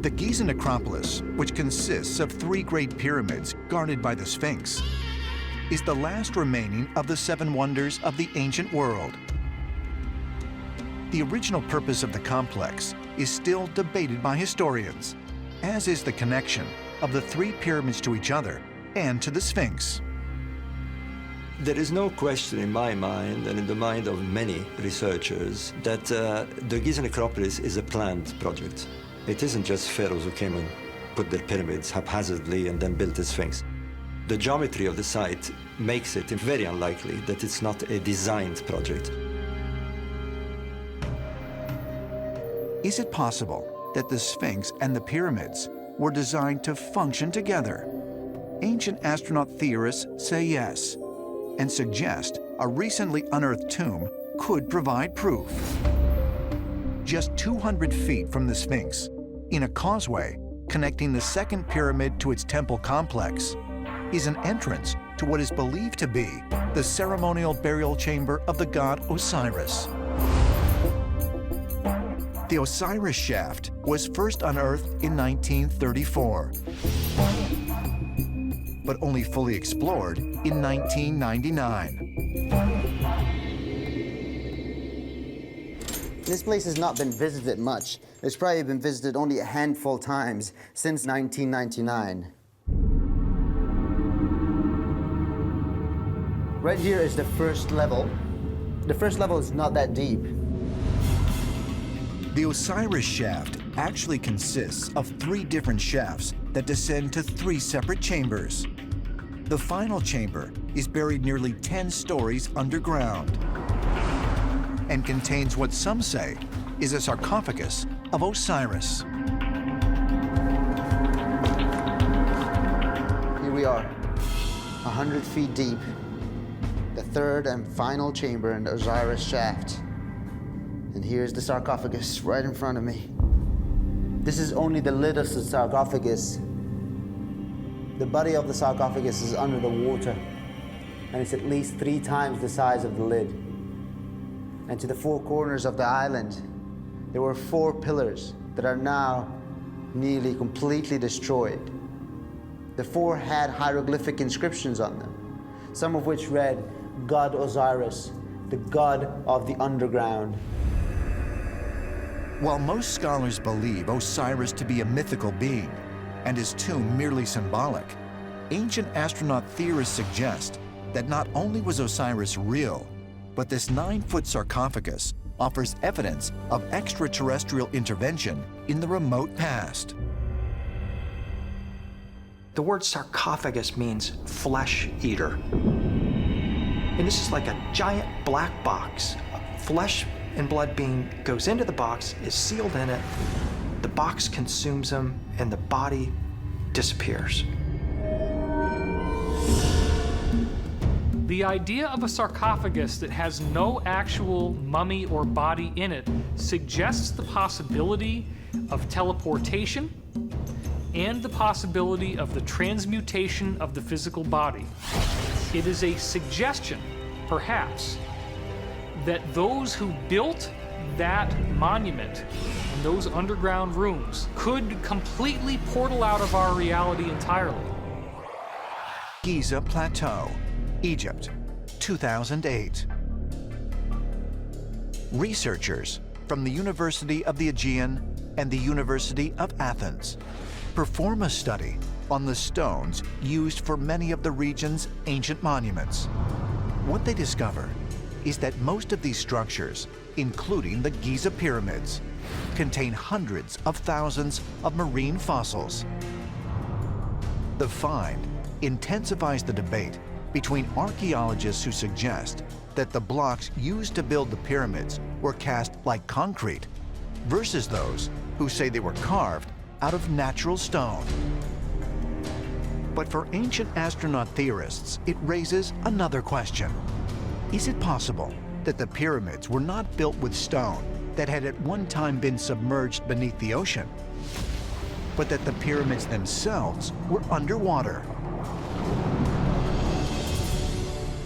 The Giza necropolis, which consists of 3 great pyramids guarded by the Sphinx, is the last remaining of the 7 wonders of the ancient world. The original purpose of the complex is still debated by historians, as is the connection of the 3 pyramids to each other and to the Sphinx. There is no question in my mind, and in the mind of many researchers, that the Giza necropolis is a planned project. It isn't just pharaohs who came and put their pyramids haphazardly and then built the Sphinx. The geometry of the site makes it very unlikely that it's not a designed project. Is it possible that the Sphinx and the pyramids were designed to function together? Ancient astronaut theorists say yes, and suggest a recently unearthed tomb could provide proof. Just 200 feet from the Sphinx, in a causeway connecting the second pyramid to its temple complex, is an entrance to what is believed to be the ceremonial burial chamber of the god Osiris. The Osiris shaft was first unearthed in 1934, but only fully explored in 1999. This place has not been visited much. It's probably been visited only a handful of times since 1999. Right here is the first level. The first level is not that deep. The Osiris shaft actually consists of 3 different shafts that descend to 3 separate chambers. The final chamber is buried nearly 10 stories underground and contains what some say is a sarcophagus of Osiris. Here we are, 100 feet deep, the 3rd and final chamber in the Osiris shaft. And here's the sarcophagus right in front of me. This is only the lid of the sarcophagus. The body of the sarcophagus is under the water, and it's at least 3 times the size of the lid. And to the 4 corners of the island, there were 4 pillars that are now nearly completely destroyed. The 4 had hieroglyphic inscriptions on them, some of which read, God Osiris, the god of the underground. While most scholars believe Osiris to be a mythical being and his tomb merely symbolic, ancient astronaut theorists suggest that not only was Osiris real, but this 9-foot sarcophagus offers evidence of extraterrestrial intervention in the remote past. The word sarcophagus means flesh eater. And this is like a giant black box. Flesh and blood being goes into the box, is sealed in it, the box consumes them, and the body disappears. The idea of a sarcophagus that has no actual mummy or body in it suggests the possibility of teleportation and the possibility of the transmutation of the physical body. It is a suggestion, perhaps, that those who built that monument and those underground rooms could completely portal out of our reality entirely. Giza Plateau, Egypt, 2008. Researchers from the University of the Aegean and the University of Athens perform a study on the stones used for many of the region's ancient monuments. What they discover is that most of these structures, including the Giza pyramids, contain hundreds of thousands of marine fossils. The find intensifies the debate between archaeologists who suggest that the blocks used to build the pyramids were cast like concrete versus those who say they were carved out of natural stone. But for ancient astronaut theorists, it raises another question. Is it possible that the pyramids were not built with stone that had at one time been submerged beneath the ocean, but that the pyramids themselves were underwater?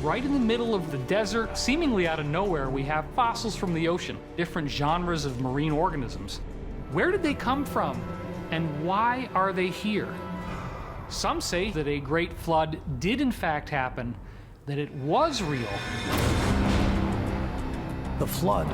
Right in the middle of the desert, seemingly out of nowhere, we have fossils from the ocean, different genres of marine organisms. Where did they come from? And why are they here? Some say that a great flood did in fact happen, that it was real. The flood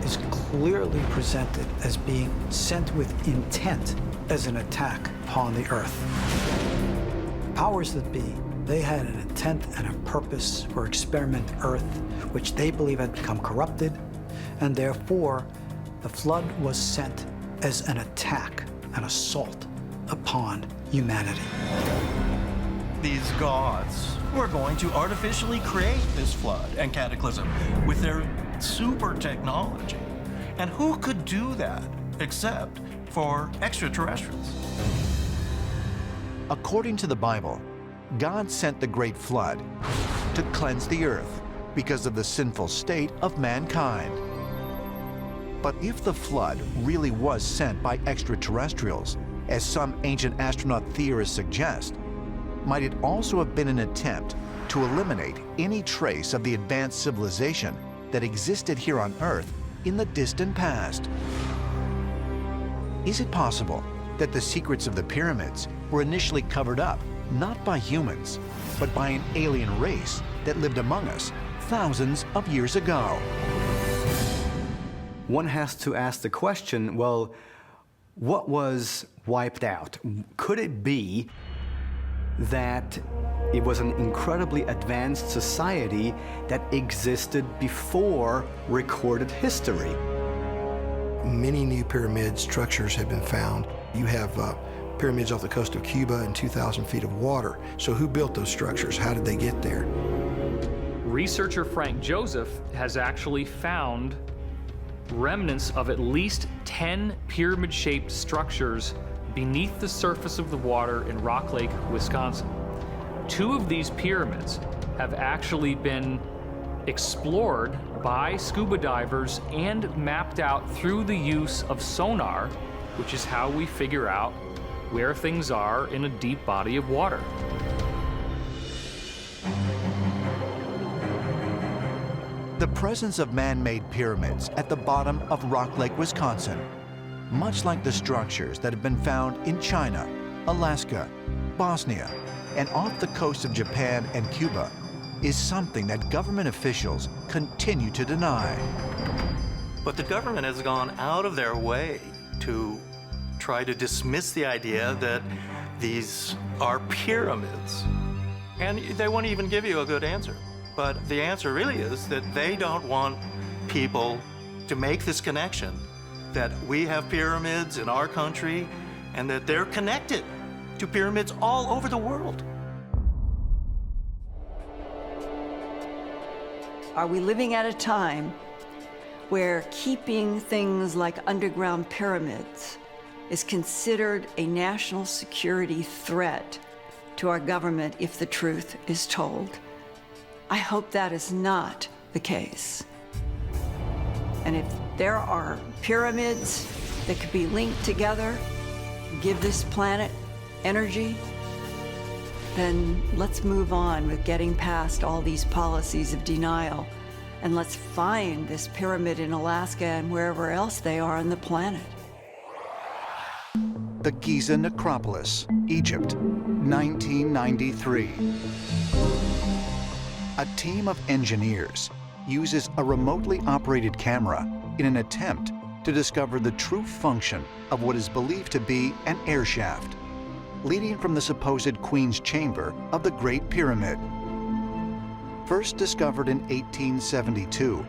is clearly presented as being sent with intent as an attack upon the earth. Powers that be, they had an intent and a purpose for experiment Earth, which they believe had become corrupted, and therefore the flood was sent as an attack, an assault upon humanity. These gods were going to artificially create this flood and cataclysm with their super technology. And who could do that except for extraterrestrials? According to the Bible, God sent the great flood to cleanse the earth because of the sinful state of mankind. But if the flood really was sent by extraterrestrials, as some ancient astronaut theorists suggest, might it also have been an attempt to eliminate any trace of the advanced civilization that existed here on Earth in the distant past? Is it possible that the secrets of the pyramids were initially covered up not by humans, but by an alien race that lived among us thousands of years ago? One has to ask the question, well, what was wiped out? Could it be that it was an incredibly advanced society that existed before recorded history? Many new pyramid structures have been found. You have pyramids off the coast of Cuba and 2,000 feet of water. So who built those structures? How did they get there? Researcher Frank Joseph has actually found remnants of at least 10 pyramid-shaped structures beneath the surface of the water in Rock Lake, Wisconsin. 2 of these pyramids have actually been explored by scuba divers and mapped out through the use of sonar, which is how we figure out where things are in a deep body of water. The presence of man-made pyramids at the bottom of Rock Lake, Wisconsin, much like the structures that have been found in China, Alaska, Bosnia, and off the coast of Japan and Cuba, is something that government officials continue to deny. But the government has gone out of their way to try to dismiss the idea that these are pyramids. And they won't even give you a good answer. But the answer really is that they don't want people to make this connection, that we have pyramids in our country and that they're connected to pyramids all over the world. Are we living at a time where keeping things like underground pyramids is considered a national security threat to our government if the truth is told? I hope that is not the case. And if there are pyramids that could be linked together, give this planet energy, then let's move on with getting past all these policies of denial, and let's find this pyramid in Alaska and wherever else they are on the planet. The Giza Necropolis, Egypt, 1993. A team of engineers uses a remotely operated camera in an attempt to discover the true function of what is believed to be an air shaft leading from the supposed Queen's Chamber of the Great Pyramid. First discovered in 1872,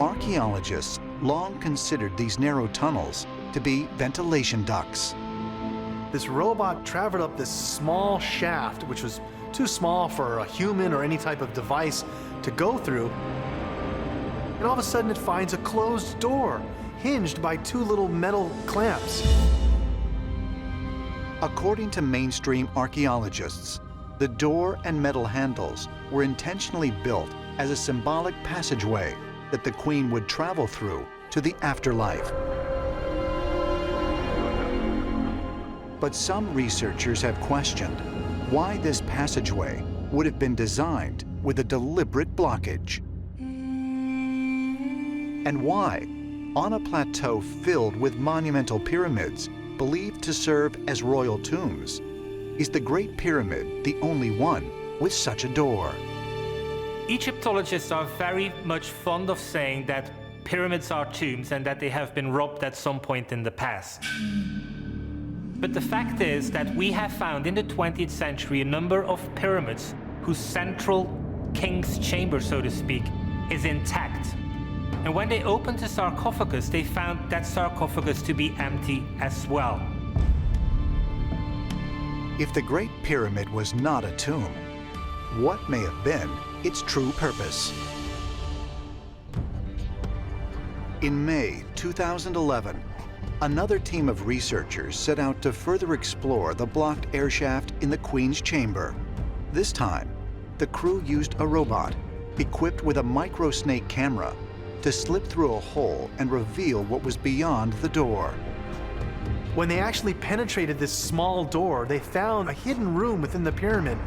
archaeologists long considered these narrow tunnels to be ventilation ducts. This robot traveled up this small shaft, which was too small for a human or any type of device to go through. And all of a sudden it finds a closed door, hinged by 2 little metal clamps. According to mainstream archaeologists, the door and metal handles were intentionally built as a symbolic passageway that the Queen would travel through to the afterlife. But some researchers have questioned why this passageway would have been designed with a deliberate blockage. And why, on a plateau filled with monumental pyramids, believed to serve as royal tombs, is the Great Pyramid the only one with such a door? Egyptologists are very much fond of saying that pyramids are tombs and that they have been robbed at some point in the past. But the fact is that we have found in the 20th century a number of pyramids whose central king's chamber, so to speak, is intact. And when they opened the sarcophagus, they found that sarcophagus to be empty as well. If the Great Pyramid was not a tomb, what may have been its true purpose? In May 2011, another team of researchers set out to further explore the blocked air shaft in the Queen's Chamber. This time, the crew used a robot equipped with a microsnake camera to slip through a hole and reveal what was beyond the door. When they actually penetrated this small door, they found a hidden room within the pyramid.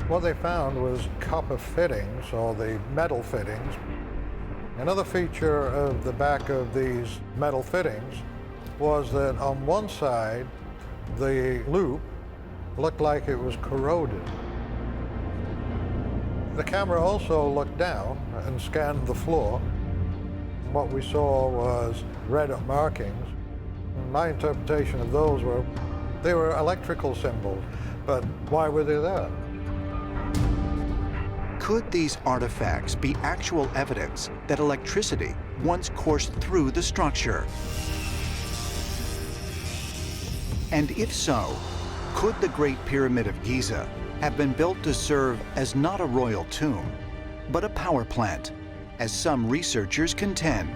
What they found was copper fittings, or the metal fittings. Another feature of the back of these metal fittings was that on one side, the loop looked like it was corroded. The camera also looked down and scanned the floor. What we saw was red markings. My interpretation of those were, they were electrical symbols, but why were they there? Could these artifacts be actual evidence that electricity once coursed through the structure? And if so, could the Great Pyramid of Giza have been built to serve as not a royal tomb, but a power plant, as some researchers contend?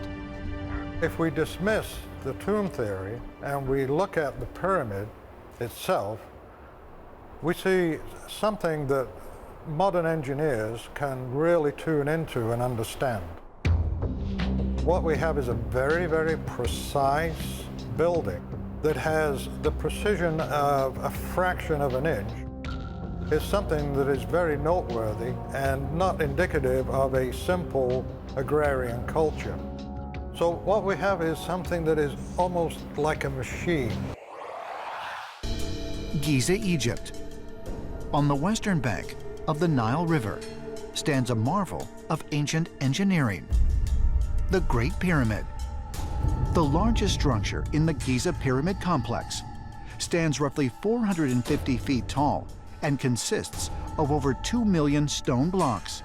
If we dismiss the tomb theory and we look at the pyramid itself, we see something that modern engineers can really tune into and understand. What we have is a very, very precise building that has the precision of a fraction of an inch. It's something that is very noteworthy and not indicative of a simple agrarian culture. So what we have is something that is almost like a machine. Giza, Egypt. On the western bank of the Nile River stands a marvel of ancient engineering, the Great Pyramid. The largest structure in the Giza Pyramid complex stands roughly 450 feet tall and consists of over 2 million stone blocks,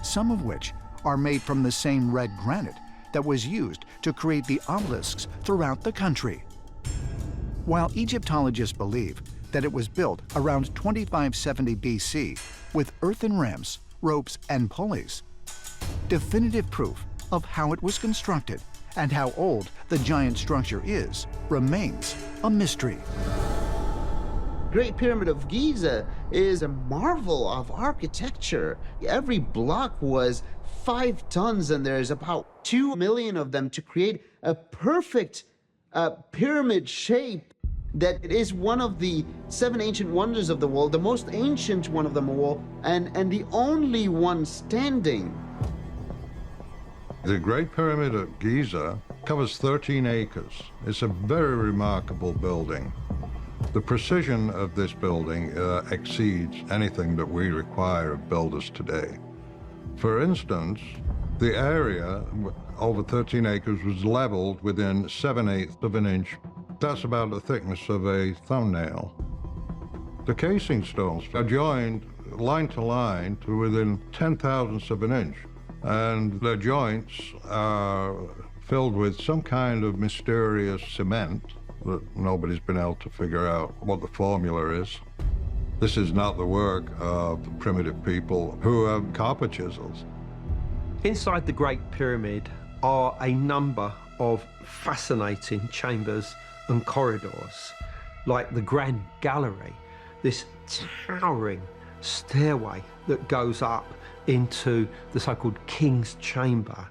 some of which are made from the same red granite that was used to create the obelisks throughout the country. While Egyptologists believe that it was built around 2570 BC with earthen ramps, ropes, and pulleys, definitive proof of how it was constructed and how old the giant structure is remains a mystery. Great Pyramid of Giza is a marvel of architecture. Every block was 5 tons, and there's about 2 million of them to create a perfect pyramid shape that is one of the 7 ancient wonders of the world, the most ancient one of them all, and the only one standing. The Great Pyramid at Giza covers 13 acres. It's a very remarkable building. The precision of this building exceeds anything that we require of builders today. For instance, the area over 13 acres was leveled within 7/8 of an inch. That's about the thickness of a thumbnail. The casing stones are joined line to line to within 0.010 of an inch, and the joints are filled with some kind of mysterious cement that nobody's been able to figure out what the formula is. This is not the work of the primitive people who have copper chisels. Inside the Great Pyramid are a number of fascinating chambers and corridors, like the Grand Gallery, this towering stairway that goes up into the so-called King's Chamber.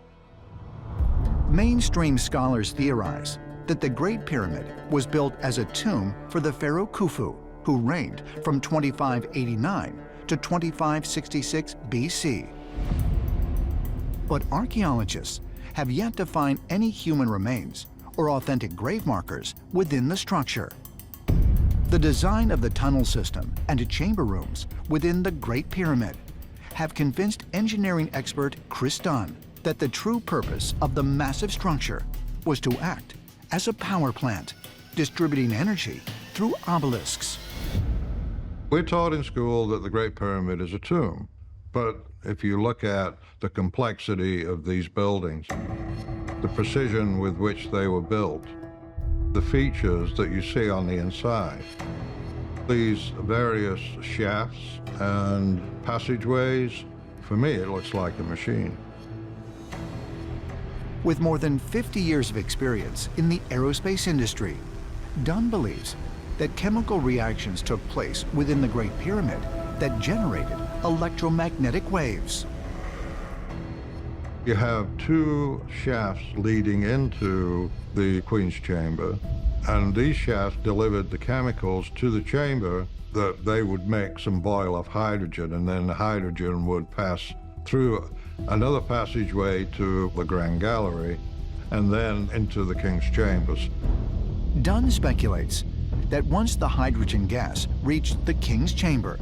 Mainstream scholars theorize that the Great Pyramid was built as a tomb for the pharaoh Khufu, who reigned from 2589 to 2566 BC. But archaeologists have yet to find any human remains or authentic grave markers within the structure. The design of the tunnel system and chamber rooms within the Great Pyramid have convinced engineering expert Chris Dunn that the true purpose of the massive structure was to act as a power plant, distributing energy through obelisks. We're taught in school that the Great Pyramid is a tomb, but if you look at the complexity of these buildings, the precision with which they were built, the features that you see on the inside, these various shafts and passageways, for me it looks like a machine. With more than 50 years of experience in the aerospace industry, Dunn believes that chemical reactions took place within the Great Pyramid that generated electromagnetic waves. You have two shafts leading into the Queen's Chamber, and these shafts delivered the chemicals to the chamber that they would mix and boil off hydrogen, and then the hydrogen would pass through another passageway to the Grand Gallery, and then into the King's Chambers. Dunn speculates that once the hydrogen gas reached the King's Chamber,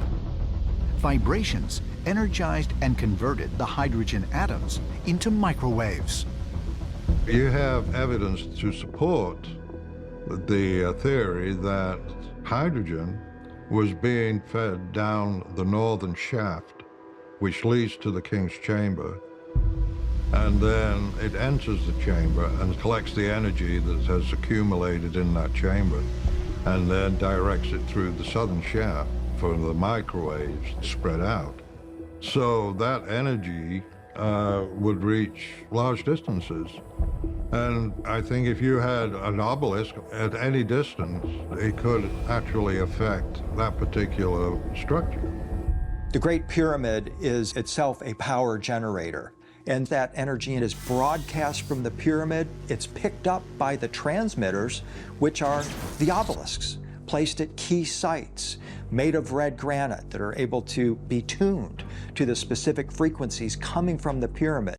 vibrations energized and converted the hydrogen atoms into microwaves. You have evidence to support the theory that hydrogen was being fed down the northern shaft, which leads to the King's Chamber, and then it enters the chamber and collects the energy that has accumulated in that chamber, and then directs it through the southern shaft for the microwaves to spread out. So that energy would reach large distances. And I think if you had an obelisk at any distance, it could actually affect that particular structure. The Great Pyramid is itself a power generator, and that energy is broadcast from the pyramid. It's picked up by the transmitters, which are the obelisks, placed at key sites, made of red granite that are able to be tuned to the specific frequencies coming from the pyramid.